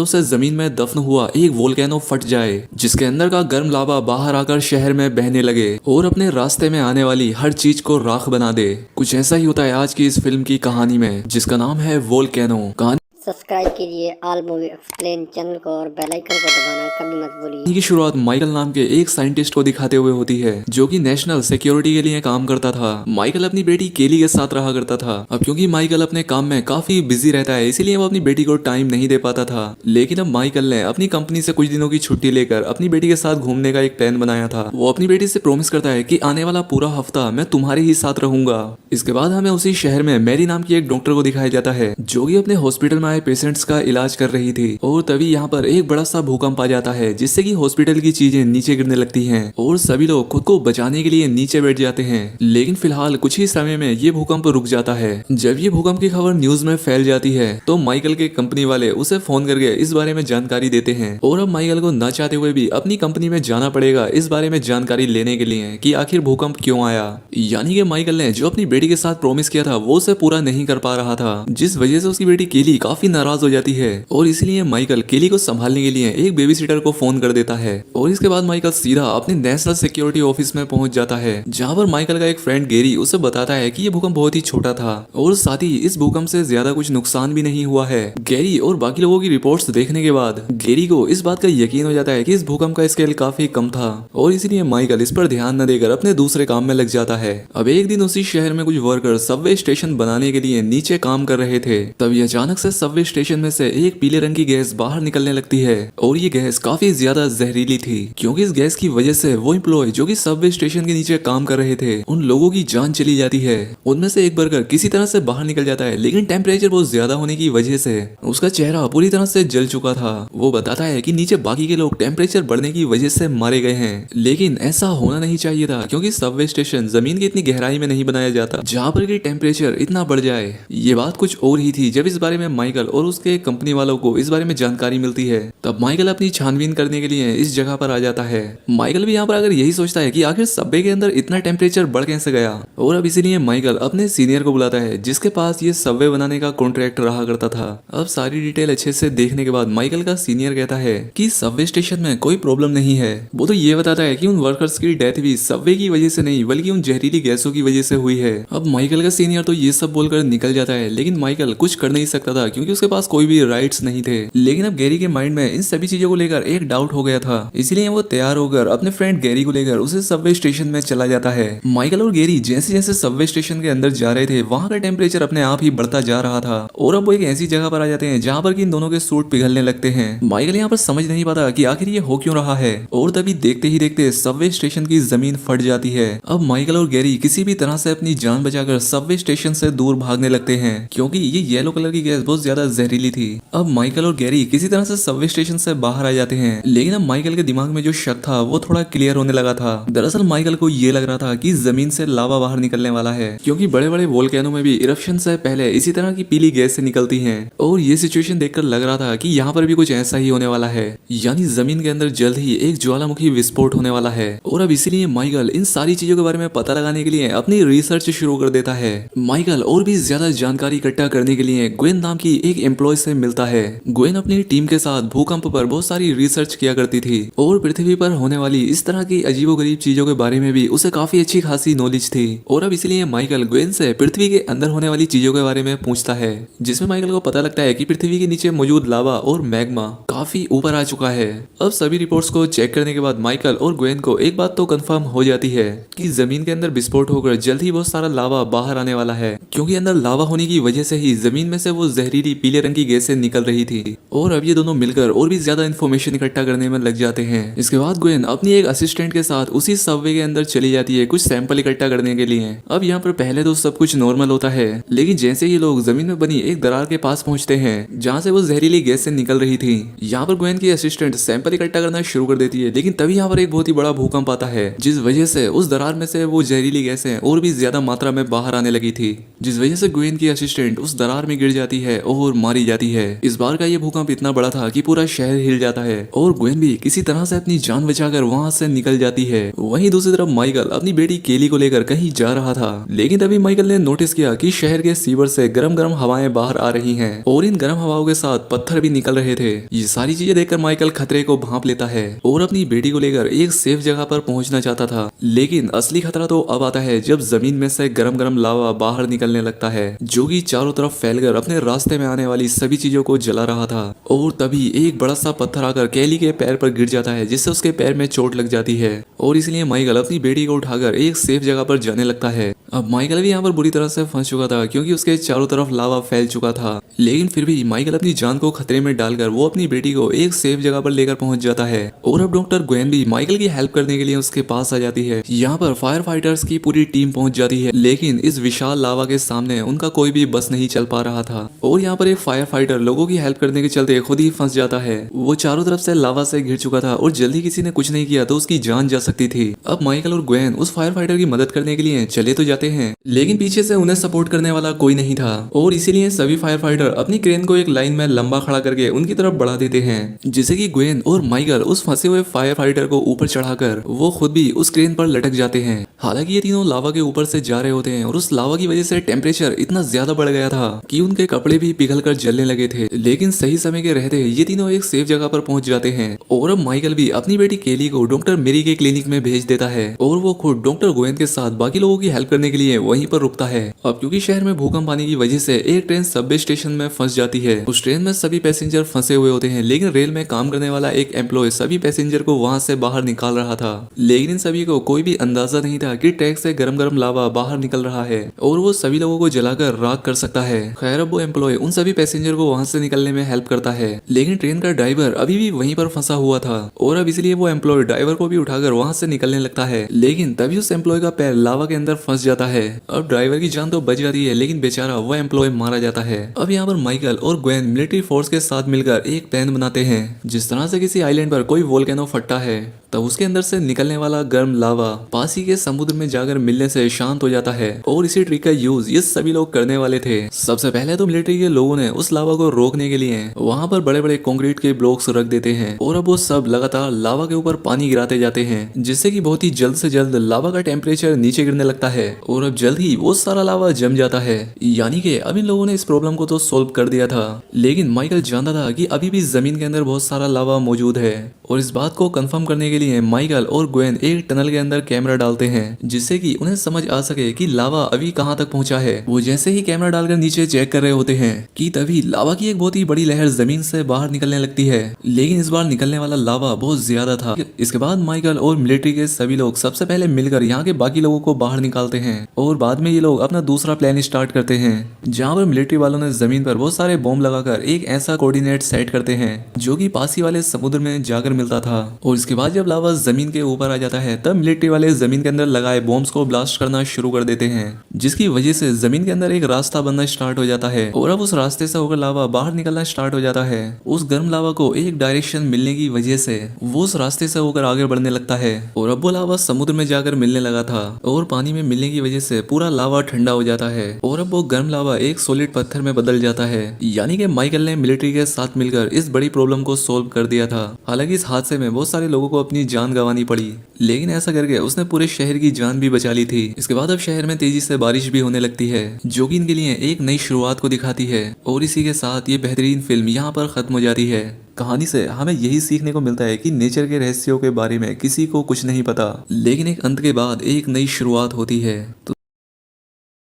से जमीन में दफन हुआ एक वोल्केनो फट जाए, जिसके अंदर का गर्म लावा बाहर आकर शहर में बहने लगे और अपने रास्ते में आने वाली हर चीज को राख बना दे। कुछ ऐसा ही होता है आज की इस फिल्म की कहानी में, जिसका नाम है वोल्केनो। कहानी सब्सक्राइब कीजिए ऑल मूवी एक्सप्लेन चैनल को और बेल आइकन को दबाना कभी मत भूलिए। की शुरुआत माइकल नाम के एक साइंटिस्ट को दिखाते हुए होती है, जो कि नेशनल सिक्योरिटी के लिए काम करता था। माइकल अपनी बेटी केली के साथ रहा करता था। अब क्योंकि माइकल अपने काम में काफी बिजी रहता है, इसीलिए वो अपनी बेटी को टाइम नहीं दे पाता था। लेकिन अब माइकल ने अपनी कंपनी से कुछ दिनों की छुट्टी लेकर अपनी बेटी के साथ घूमने का एक प्लान बनाया था। वो अपनी बेटी से प्रॉमिस करता है कि आने वाला पूरा हफ्ता मैं तुम्हारे ही साथ रहूंगा। इसके बाद हमें उसी शहर में मैरी नाम की एक डॉक्टर को दिखाया जाता है, जो कि अपने हॉस्पिटल में आए पेशेंट्स का इलाज कर रही थी। और तभी यहाँ पर एक बड़ा सा भूकंप आ जाता है, जिससे कि हॉस्पिटल की चीजें नीचे गिरने लगती हैं और सभी लोग खुद को बचाने के लिए नीचे बैठ जाते हैं। लेकिन फिलहाल कुछ ही समय में ये भूकंप रुक जाता है। जब ये भूकंप की खबर न्यूज में फैल जाती है, तो माइकल के कंपनी वाले उसे फोन करके इस बारे में जानकारी देते हैं। और अब माइकल को न चाहते हुए भी अपनी कंपनी में जाना पड़ेगा इस बारे में जानकारी लेने के लिए कि आखिर भूकंप क्यों आया। यानी कि माइकल ने जो अपनी बेटी के साथ प्रॉमिस किया था वो उसे पूरा नहीं कर पा रहा था, जिस वजह से उसकी बेटी केली काफी नाराज हो जाती है। और इसीलिए माइकल केली को संभालने के लिए एक बेबी सीटर को फोन कर देता है। और इसके बाद माइकल सीधा अपने नेशनल सिक्योरिटी ऑफिस में पहुंच जाता है, जहां पर माइकल का एक फ्रेंड गेरी उसे बताता है कि ये भूकंप बहुत ही छोटा था और साथ ही इस भूकंप से ज्यादा कुछ नुकसान भी नहीं हुआ है। गेरी और बाकी लोगों की रिपोर्ट्स देखने के बाद गेरी को इस बात का यकीन हो जाता है कि इस भूकंप का स्केल काफी कम था, और इसीलिए माइकल इस पर ध्यान न देकर अपने दूसरे काम में लग जाता है। अब एक दिन उसी शहर में कुछ वर्कर सबवे स्टेशन बनाने के लिए नीचे काम कर रहे थे। तभी अचानक से सबवे स्टेशन में से एक पीले रंग की गैस बाहर निकलने लगती है, और ये गैस काफी ज्यादा जहरीली थी, क्योंकि इस गैस की वजह से वो एम्प्लॉय जो कि सबवे स्टेशन के नीचे काम कर रहे थे, उन लोगों की जान चली जाती है। उनमें से एक वर्कर किसी तरह से बाहर निकल जाता है, लेकिन टेम्परेचर बहुत ज्यादा होने की वजह से उसका चेहरा पूरी तरह से जल चुका था। वो बताता है कि नीचे बाकी के लोग टेम्परेचर बढ़ने की वजह से मारे गए हैं, लेकिन ऐसा होना नहीं चाहिए था, क्योंकि सबवे स्टेशन जमीन की इतनी गहराई में नहीं बनाया जाता जहाँ पर कि टेम्परेचर इतना बढ़ जाए। ये बात कुछ और ही थी जब इस बारे में माइकल और उसके कंपनी वालों को इस बारे में जानकारी मिलती है। तब माइकल अपनी छानबीन करने के लिए इस जगह पर आ जाता है। माइकल भी यहाँ पर अगर यही सोचता है कि आखिर सबवे के अंदर इतना टेम्परेचर बढ़ कैसे गया, और अब इसीलिए माइकल अपने सीनियर को बुलाता है, जिसके पास ये सबवे बनाने का कॉन्ट्रैक्ट रहा करता था। अब सारी डिटेल अच्छे से देखने के बाद माइकल का सीनियर कहता है कि सबवे स्टेशन में कोई प्रॉब्लम नहीं है। वो तो ये बताता है कि उन वर्कर्स की डेथ भी सबवे की वजह से नहीं, बल्कि उन जहरीली गैसों की वजह से हुई है। अब माइकल का सीनियर तो ये सब बोलकर निकल जाता है, लेकिन माइकल कुछ कर नहीं सकता था, क्योंकि उसके पास कोई भी राइट्स नहीं थे। लेकिन अब गैरी के माइंड में इन सभी चीजों को लेकर एक डाउट हो गया था, इसीलिए वो तैयार होकर अपने फ्रेंड गैरी को लेकर उसे सबवे स्टेशन में चला जाता है। माइकल और गैरी जैसे जैसे सबवे स्टेशन के अंदर जा रहे थे, वहां का टेम्परेचर अपने आप ही बढ़ता जा रहा था, और अब वो एक ऐसी जगह पर आ जाते हैं जहां पर कि इन दोनों के सूट पिघलने लगते हैं। माइकल यहाँ पर समझ नहीं पाता कि आखिर ये हो क्यों रहा है, और तभी देखते ही देखते सबवे स्टेशन की जमीन फट जाती है। अब माइकल और गैरी किसी भी तरह से अपनी जान बचाकर सबवे स्टेशन से दूर भागने लगते हैं, क्योंकि ये येलो कलर की गैस बहुत ज्यादा जहरीली थी। अब माइकल और गैरी किसी तरह से सबवे स्टेशन से बाहर आ जाते हैं, लेकिन अब माइकल के दिमाग में जो शक था वो थोड़ा क्लियर होने लगा था। दरअसल माइकल को ये लग रहा था कि जमीन से लावा बाहर निकलने वाला है, क्योंकि बड़े बड़े वोल्केनो में भी इरप्शन से पहले इसी तरह की पीली गैस से निकलती है, और ये सिचुएशन देखकर लग रहा था कि यहाँ पर भी कुछ ऐसा ही होने वाला है, यानी जमीन के अंदर जल्द ही एक ज्वालामुखी विस्फोट होने वाला है। और अब इसीलिए माइकल इन सारी चीजों के बारे में पता लगाने के लिए अपनी रिसर्च शुरू कर देता है। माइकल और भी ज्यादा जानकारी इकट्ठा करने के लिए ग्वेन नाम की एक एम्प्लॉय से मिलता है। ग्वेन अपनी टीम के साथ भूकंप पर बहुत सारी रिसर्च किया करती थी, और पृथ्वी पर होने वाली इस तरह की अजीबोगरीब चीजों के बारे में भी उसे काफी अच्छी खासी नॉलेज थी। और अब इसलिए माइकल ग्वेन से पृथ्वी के अंदर होने वाली चीजों के बारे में पूछता है, जिसमें माइकल को पता लगता है कि पृथ्वी के नीचे मौजूद लावा और मैग्मा काफी ऊपर आ चुका है। अब सभी रिपोर्ट्स को चेक करने के बाद माइकल और ग्वेन को एक बात तो कंफर्म हो जाती है कि जमीन के अंदर विस्फोट होकर जल्द ही बहुत सारा लावा बाहर आने वाला है, क्योंकि अंदर लावा होने की वजह से ही जमीन में से वो जहरीली पीले रंग की गैसें निकल रही थी। और अब ये दोनों मिलकर और भी ज्यादा इन्फॉर्मेशन इकट्ठा करने में लग जाते हैं। इसके बाद ग्वेन अपनी एक असिस्टेंट के साथ उसी सबवे के अंदर चली जाती है कुछ सैंपल इकट्ठा करने के लिए। अब यहाँ पर पहले तो सब कुछ नॉर्मल होता है, लेकिन जैसे ही लोग जमीन में बनी एक दरार के पास पहुंचते हैं जहाँ से वो जहरीली गैस से निकल रही थी, यहाँ पर ग्वेन की असिस्टेंट सैंपल इकट्ठा करना शुरू कर देती है। लेकिन तभी यहाँ पर एक बहुत ही बड़ा भूकंप आता है, जिस वजह से उस दरार में से वो जहरीली गैसें और भी ज्यादा मात्रा में बाहर आने लगी थी, जिस वजह से ग्वेन की असिस्टेंट उस दरार में गिर जाती है और मारी जाती है। इस बार का ये भूकंप इतना बड़ा था कि पूरा शहर हिल जाता है, और ग्वेन भी किसी तरह से अपनी जान बचाकर वहां से निकल जाती है। वहीं दूसरी तरफ माइकल अपनी बेटी केली को लेकर कहीं जा रहा था, लेकिन तभी माइकल ने नोटिस किया कि शहर के सीवर से गरम गरम हवाएं बाहर आ रही हैं, और इन गरम हवाओं के साथ पत्थर भी निकल रहे थे। ये सारी चीजें देखकर माइकल खतरे को भांप लेता है और अपनी बेटी को लेकर एक सेफ जगह पर पहुंचना चाहता था। लेकिन असली खतरा तो अब आता है जब जमीन में से गरम गरम लावा बाहर निकलने लगता है, जो कि चारों तरफ फैलकर अपने रास्ते में आने वाली सभी चीजों को जला रहा था। और तभी एक बड़ा सा पत्थर आकर कैली के पैर पर गिर जाता है, जिससे उसके पैर में चोट लग जाती है और इसलिए माइकल अपनी बेटी को उठाकर एक सेफ जगह पर जाने लगता है। अब माइकल भी यहाँ पर बुरी तरह से फंस चुका था क्योंकि उसके चारों तरफ लावा फैल चुका था। लेकिन फिर भी माइकल अपनी जान को खतरे में डालकर वो अपनी बेटी को एक सेफ जगह पर लेकर पहुंच जाता है। और अब डॉक्टर ग्वेन भी माइकल की हेल्प करने के लिए उसके पास आ जाती है। यहाँ पर फायर फाइटर्स की पूरी टीम पहुंच जाती है, लेकिन इस विशाल लावा के सामने उनका कोई भी बस नहीं चल पा रहा था। और यहाँ पर एक फायर फाइटर लोगों की हेल्प करने के चलते खुद ही फंस जाता है। वो चारों तरफ से लावा से घिर चुका था और जल्दी किसी ने कुछ नहीं किया तो उसकी जान जा सकती थी। अब माइकल और ग्वेन उस फायर फाइटर की मदद करने के लिए चले तो जाते हैं, लेकिन पीछे से उन्हें सपोर्ट करने वाला कोई नहीं था और इसीलिए सभी फायर फाइटर अपनी क्रेन को एक लाइन में लंबा खड़ा करके उनकी तरफ बढ़ा देते हैं, जिससे कि ग्वेन और माइकल उस फंसे हुए फायर फाइटर को ऊपर चढ़ाकर वो खुद भी उस क्रेन पर लटक जाते हैं। हालांकि ये तीनों लावा के ऊपर से जा रहे होते हैं और उस लावा की वजह से टेम्परेचर इतना ज्यादा बढ़ गया था कि उनके कपड़े भी पिघलकर जलने लगे थे। लेकिन सही समय के रहते ये तीनों एक सेफ जगह पर पहुंच जाते हैं और अब माइकल भी अपनी बेटी केली को डॉक्टर मेरी के क्लिनिक में भेज देता है और वो खुद डॉक्टर गोयन के साथ बाकी लोगों की हेल्प करने के लिए वहीं पर रुकता है। अब क्योंकि शहर में भूकंप आने की वजह से एक ट्रेन सबवे स्टेशन में फंस जाती है। उस ट्रेन में सभी पैसेंजर फंसे हुए होते हैं, लेकिन रेल में काम करने वाला एक एम्प्लॉय सभी पैसेंजर को वहां से बाहर निकाल रहा था। लेकिन इन सभी को कोई भी अंदाजा नहीं था कि ट्रैक से गरम गरम लावा बाहर निकल रहा है और वो सभी लोगों को जलाकर राख कर सकता है। खैर अब वो एम्प्लॉय उन सभी पैसेंजर को वहां से निकलने में हेल्प करता है, लेकिन ट्रेन का ड्राइवर अभी भी वहीं पर फंसा हुआ था और अब इसलिए वो एम्प्लॉय ड्राइवर को भी उठाकर वहां से निकलने लगता है। लेकिन तभी उस एम्प्लॉय का पैर लावा के अंदर फंस जाता है। अब ड्राइवर की जान तो बच जाती है, लेकिन बेचारा वो एम्प्लॉय मारा जाता है। अब यहाँ पर माइकल और ग्वेन मिलिट्री फोर्स के साथ मिलकर एक प्लान बनाते हैं। जिस तरह से किसी आइलैंड पर कोई वोल्केनो फटता है तब उसके अंदर से निकलने वाला गर्म लावा पास ही के समुद्र में जाकर मिलने से शांत हो जाता है और इसी ट्रिक का यूज ये सभी लोग करने वाले थे। सबसे पहले तो मिलिट्री के लोगों ने उस लावा को रोकने के लिए वहां पर बड़े बड़े कंक्रीट के ब्लॉक्स रख देते हैं और अब वो सब लगातार लावा के ऊपर पानी गिराते जाते हैं, जिससे कि बहुत ही जल्द से जल्द लावा का टेम्परेचर नीचे गिरने लगता है और अब जल्द ही वो सारा लावा जम जाता है। यानी कि अब इन लोगों ने इस प्रॉब्लम को तो सोल्व कर दिया था, लेकिन माइकल जानता था कि अभी भी जमीन के अंदर बहुत सारा लावा मौजूद है और इस बात को कंफर्म करने के लिए माइकल और ग्वेन एक टनल के अंदर कैमरा डालते हैं, जिससे कि उन्हें समझ आ सके कि लावा अभी कहां तक पहुंचा है। वो जैसे ही कैमरा डालकर नीचे चेक कर रहे होते हैं कि तभी लावा की एक बहुत ही बड़ी लहर जमीन से बाहर निकलने लगती है, लेकिन इस बार निकलने वाला लावा बहुत ज्यादा था। इसके बाद माइकल और मिलिट्री के सभी लोग सबसे पहले मिलकर यहाँ के बाकी लोगों को बाहर निकालते हैं और बाद में ये लोग अपना दूसरा प्लान स्टार्ट करते हैं, जहाँ पर मिलिट्री वालों ने जमीन पर बहुत सारे बॉम्ब लगाकर एक ऐसा कोऑर्डिनेट सेट करते हैं जो कि पास ही वाले समुद्र में जाकर मिलता था। और इसके बाद जब लावा जमीन के ऊपर आ जाता है तब मिलिट्री वाले जमीन के अंदर लगाए बॉम्ब्स को ब्लास्ट करना शुरू कर देते हैं, जिसकी वजह से जमीन के अंदर एक रास्ता बनना स्टार्ट हो जाता है और अब उस रास्ते से होकर लावा बाहर निकलना स्टार्ट हो जाता है। उस गर्म लावा को एक डायरेक्शन मिलने की वजह से वो उस रास्ते से होकर आगे बढ़ने लगता है और अब वो लावा समुद्र में जाकर मिलने लगा था और पानी में मिलने की वजह से पूरा लावा ठंडा हो जाता है और अब वो गर्म लावा एक सॉलिड पत्थर में बदल जाता है। यानी कि माइकल ने मिलिट्री के साथ मिलकर इस बड़ी प्रॉब्लम को सोल्व कर दिया था। हालांकि इस हादसे में बहुत सारे लोगों को अपनी जान गंवानी पड़ी, लेकिन ऐसा करके उसने पूरे शहर की जान भी बचा ली थी। इसके बाद अब शहर में तेजी से बारिश भी होने लगती है, जो कि इनके लिए एक नई शुरुआत को दिखाती है और इसी के साथ ये बेहतरीन फिल्म यहाँ पर खत्म हो जाती है। कहानी से हमें यही सीखने को मिलता है कि नेचर के रहस्यों के बारे में किसी को कुछ नहीं पता, लेकिन एक अंत के बाद एक नई शुरुआत होती है। तो